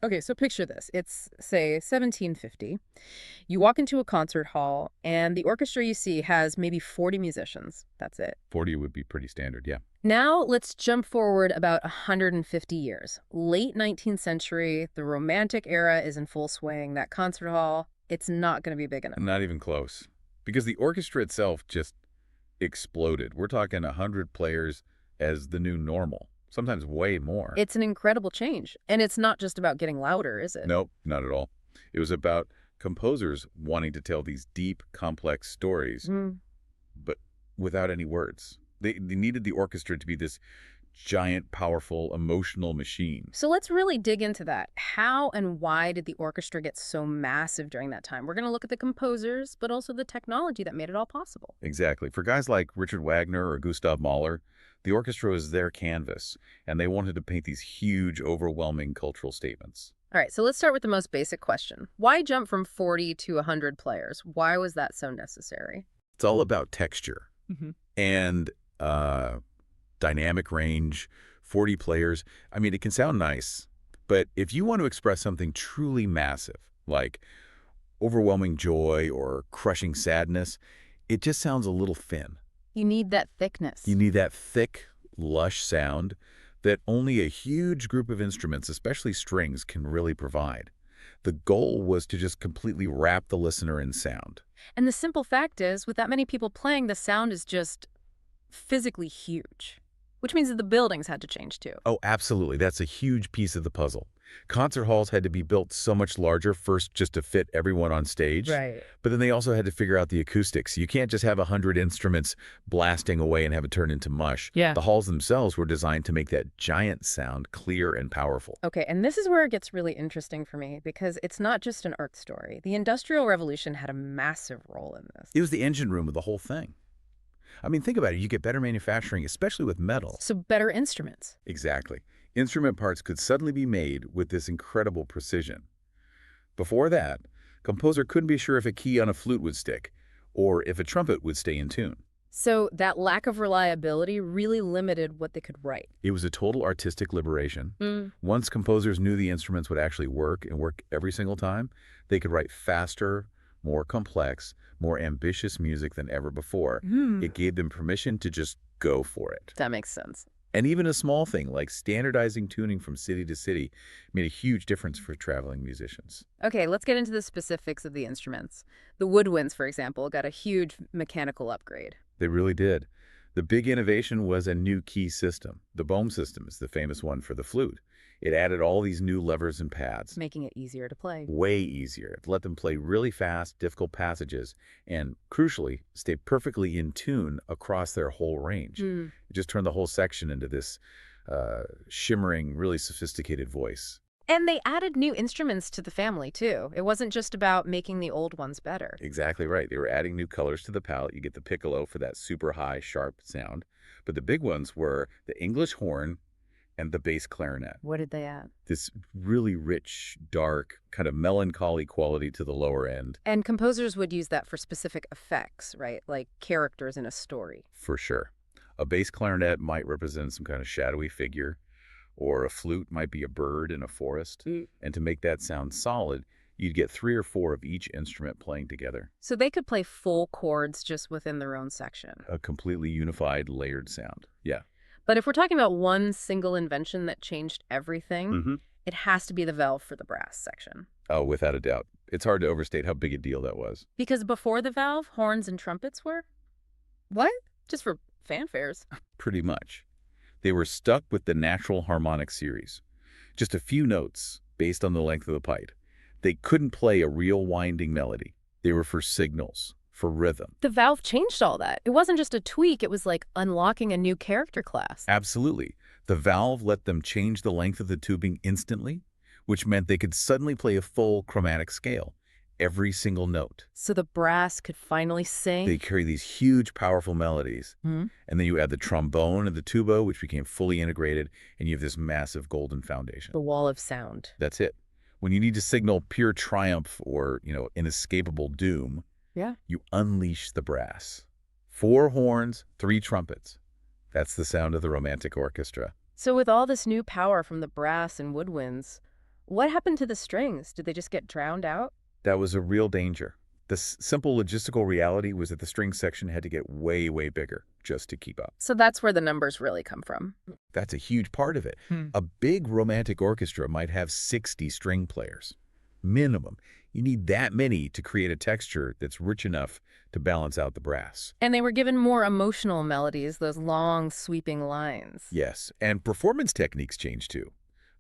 Okay, so picture this. It's, say, 1750. You walk into a concert hall, and the orchestra you see has maybe 40 musicians. That's it. 40 would be pretty standard, yeah. Now let's jump forward about 150 years. Late 19th century, the Romantic era is in full swing. That concert hall, it's not going to be big enough. Not even close. Because the orchestra itself just exploded. We're talking 100 players as the new normal, sometimes way more. It's an incredible change. And it's not just about getting louder, is it? Nope, not at all. It was about composers wanting to tell these deep, complex stories, but without any words. They needed the orchestra to be this giant, powerful, emotional machine. So let's really dig into that. How and why did the orchestra get so massive during that time? We're going to look at the composers, but also the technology that made it all possible. Exactly. For guys like Richard Wagner or Gustav Mahler, the orchestra was their canvas, and they wanted to paint these huge, overwhelming cultural statements. All right, so let's start with the most basic question. Why jump from 40 to 100 players? Why was that so necessary? It's all about texture and dynamic range, 40 players. I mean, it can sound nice, but if you want to express something truly massive, like overwhelming joy or crushing sadness, it just sounds a little thin. You need that thickness. You need that thick, lush sound that only a huge group of instruments, especially strings, can really provide. The goal was to just completely wrap the listener in sound. And the simple fact is, with that many people playing, the sound is just physically huge, which means that the buildings had to change too. Oh, absolutely. That's a huge piece of the puzzle. Concert halls had to be built so much larger, first just to fit everyone on stage. Right. But then they also had to figure out the acoustics. You can't just have 100 instruments blasting away and have it turn into mush. Yeah. The halls themselves were designed to make that giant sound clear and powerful. Okay, and this is where it gets really interesting for me, because it's not just an art story. The Industrial Revolution had a massive role in this. It was the engine room of the whole thing. I mean, think about it. You get better manufacturing, especially with metal. So better instruments. Exactly. Instrument parts could suddenly be made with this incredible precision. Before that, composer couldn't be sure if a key on a flute would stick, or if a trumpet would stay in tune. So that lack of reliability really limited what they could write. It was a total artistic liberation. Once composers knew the instruments would actually work and work every single time, they could write faster, more complex, more ambitious music than ever before. It gave them permission to just go for it. That makes sense. And even a small thing like standardizing tuning from city to city made a huge difference for traveling musicians. Okay, let's get into the specifics of the instruments. The woodwinds, for example, got a huge mechanical upgrade. They really did. The big innovation was a new key system. The Bohm system is the famous one for the flute. It added all these new levers and pads. Making it easier to play. Way easier. It let them play really fast, difficult passages, and crucially, stay perfectly in tune across their whole range. It just turned the whole section into this shimmering, really sophisticated voice. And they added new instruments to the family, too. It wasn't just about making the old ones better. Exactly right. They were adding new colors to the palette. You get the piccolo for that super high, sharp sound. But the big ones were the English horn and the bass clarinet. What did they add? This really rich, dark, kind of melancholy quality to the lower end. And composers would use that for specific effects, right? Like characters in a story. For sure. A bass clarinet might represent some kind of shadowy figure, or a flute might be a bird in a forest. And to make that sound solid, you'd get 3 or 4 of each instrument playing together. So they could play full chords just within their own section. A completely unified, layered sound. Yeah. But if we're talking about one single invention that changed everything, it has to be the valve for the brass section. Oh, without a doubt. It's hard to overstate how big a deal that was. Because before the valve, horns and trumpets were? What? Just for fanfares. Pretty much. They were stuck with the natural harmonic series. Just a few notes based on the length of the pipe. They couldn't play a real winding melody. They were for signals, for rhythm. The valve changed all that. It wasn't just a tweak, it was like unlocking a new character class. Absolutely. The valve let them change the length of the tubing instantly, which meant they could suddenly play a full chromatic scale, every single note. So the brass could finally sing? They carry these huge, powerful melodies. And then you add the trombone and the tuba, which became fully integrated, and you have this massive golden foundation. The wall of sound. That's it. When you need to signal pure triumph or, inescapable doom, you unleash the brass. 4 horns, 3 trumpets. That's the sound of the Romantic Orchestra. So with all this new power from the brass and woodwinds, What happened to the strings? Did they just get drowned out? That was a real danger. The simple logistical reality was that the string section had to get way, way bigger just to keep up. So that's where the numbers really come from. That's a huge part of it. A big romantic orchestra might have 60 string players. Minimum. You need that many to create a texture that's rich enough to balance out the brass. And they were given more emotional melodies, those long, sweeping lines. Yes, and performance techniques changed too.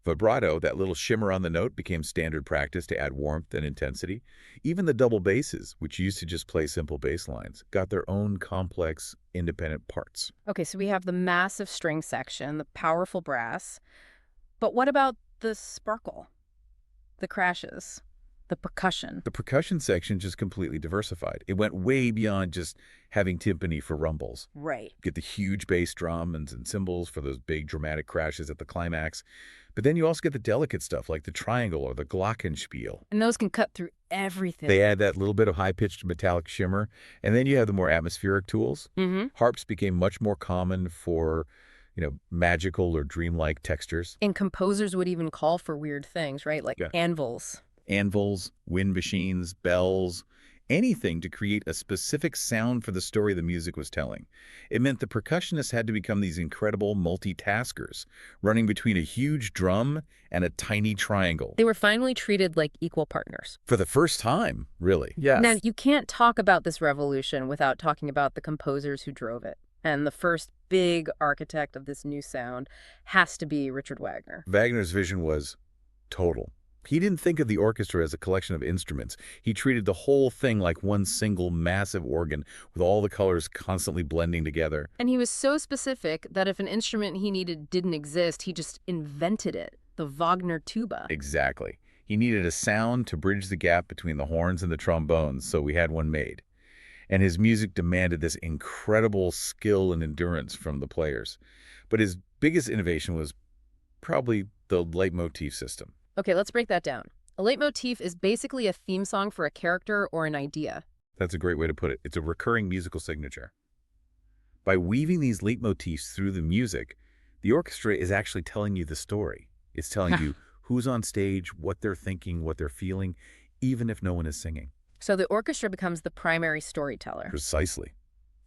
Vibrato, that little shimmer on the note, became standard practice to add warmth and intensity. Even the double basses, which used to just play simple bass lines, got their own complex, independent parts. Okay, so we have the massive string section, the powerful brass. But what about the sparkle, the crashes, the percussion? The percussion section just completely diversified. It went way beyond just having timpani for rumbles. Right. Get the huge bass drums and cymbals for those big dramatic crashes at the climax. But then you also get the delicate stuff like the triangle or the glockenspiel. And those can cut through everything. They add that little bit of high-pitched metallic shimmer. And then you have the more atmospheric tools. Harps became much more common for, magical or dreamlike textures. And composers would even call for weird things, right? Like anvils. Anvils, wind machines, bells, anything to create a specific sound for the story the music was telling. It meant the percussionists had to become these incredible multitaskers, running between a huge drum and a tiny triangle. They were finally treated like equal partners. For the first time, really. Yes. Now, you can't talk about this revolution without talking about the composers who drove it. And the first big architect of this new sound has to be Richard Wagner. Wagner's vision was total. He didn't think of the orchestra as a collection of instruments. He treated the whole thing like one single massive organ with all the colors constantly blending together. And he was so specific that if an instrument he needed didn't exist, he just invented it, the Wagner tuba. Exactly. He needed a sound to bridge the gap between the horns and the trombones, so we had one made. And his music demanded this incredible skill and endurance from the players. But his biggest innovation was probably the leitmotif system. Okay, let's break that down. A leitmotif is basically a theme song for a character or an idea. That's a great way to put it. It's a recurring musical signature. By weaving these leitmotifs through the music, the orchestra is actually telling you the story. It's telling you who's on stage, what they're thinking, what they're feeling, even if no one is singing. So the orchestra becomes the primary storyteller. Precisely.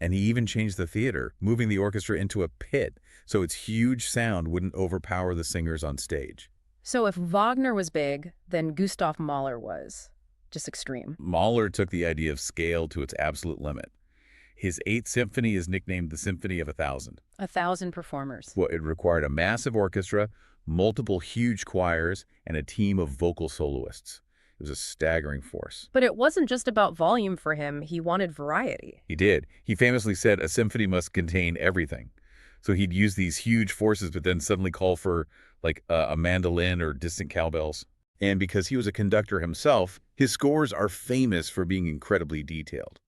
And he even changed the theater, moving the orchestra into a pit so its huge sound wouldn't overpower the singers on stage. So if Wagner was big, then Gustav Mahler was just extreme. Mahler took the idea of scale to its absolute limit. His Eighth Symphony is nicknamed the Symphony of 1,000. 1,000 performers. Well, it required a massive orchestra, multiple huge choirs, and a team of vocal soloists. It was a staggering force. But it wasn't just about volume for him. He wanted variety. He did. He famously said a symphony must contain everything. So he'd use these huge forces, but then suddenly call for like a mandolin or distant cowbells. And because he was a conductor himself, his scores are famous for being incredibly detailed.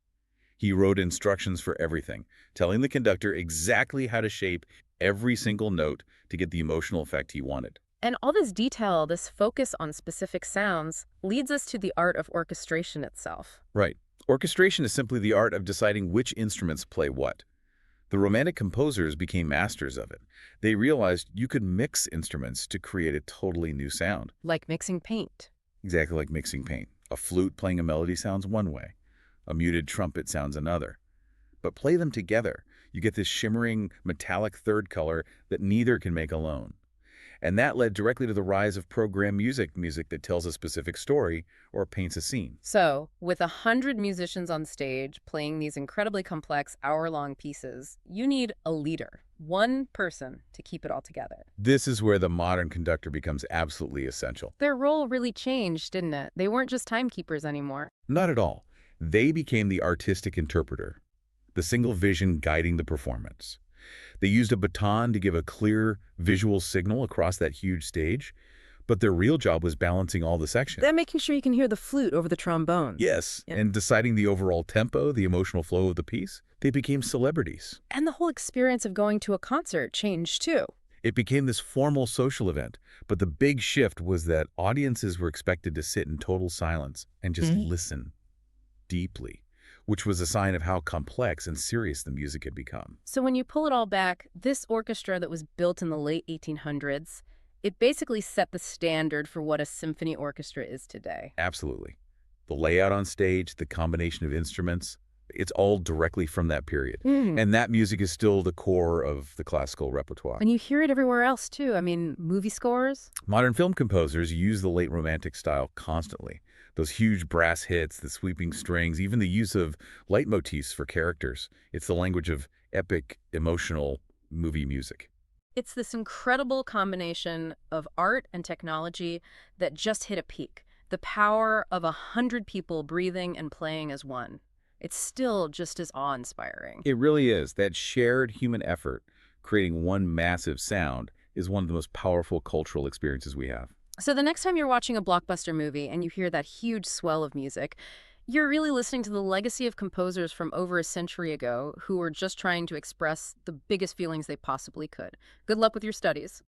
He wrote instructions for everything, telling the conductor exactly how to shape every single note to get the emotional effect he wanted. And all this detail, this focus on specific sounds, leads us to the art of orchestration itself. Right. Orchestration is simply the art of deciding which instruments play what. The Romantic composers became masters of it. They realized you could mix instruments to create a totally new sound. Like mixing paint. Exactly like mixing paint. A flute playing a melody sounds one way. A muted trumpet sounds another. But play them together. You get this shimmering, metallic third color that neither can make alone. And that led directly to the rise of program music that tells a specific story or paints a scene. So, with 100 musicians on stage playing these incredibly complex hour-long pieces, you need a leader, one person to keep it all together. This is where the modern conductor becomes absolutely essential. Their role really changed, didn't it? They weren't just timekeepers anymore. Not at all. They became the artistic interpreter, the single vision guiding the performance. They used a baton to give a clear visual signal across that huge stage, but their real job was balancing all the sections. They're making sure you can hear the flute over the trombone. Yes, Yeah. and deciding the overall tempo, the emotional flow of the piece. They became celebrities. And the whole experience of going to a concert changed too. It became this formal social event, but the big shift was that audiences were expected to sit in total silence and just listen deeply, which was a sign of how complex and serious the music had become. So when you pull it all back, this orchestra that was built in the late 1800s, It basically set the standard for what a symphony orchestra is today. Absolutely. The layout on stage, the combination of instruments, it's all directly from that period. Mm. And that music is still the core of the classical repertoire. And you hear it everywhere else, too. I mean, movie scores. Modern film composers use the late Romantic style constantly. Those huge brass hits, the sweeping strings, even the use of leitmotifs for characters. It's the language of epic, emotional movie music. It's this incredible combination of art and technology that just hit a peak. The power of 100 people breathing and playing as one. It's still just as awe-inspiring. It really is. That shared human effort, creating one massive sound, is one of the most powerful cultural experiences we have. So the next time you're watching a blockbuster movie and you hear that huge swell of music, you're really listening to the legacy of composers from over a century ago who were just trying to express the biggest feelings they possibly could. Good luck with your studies.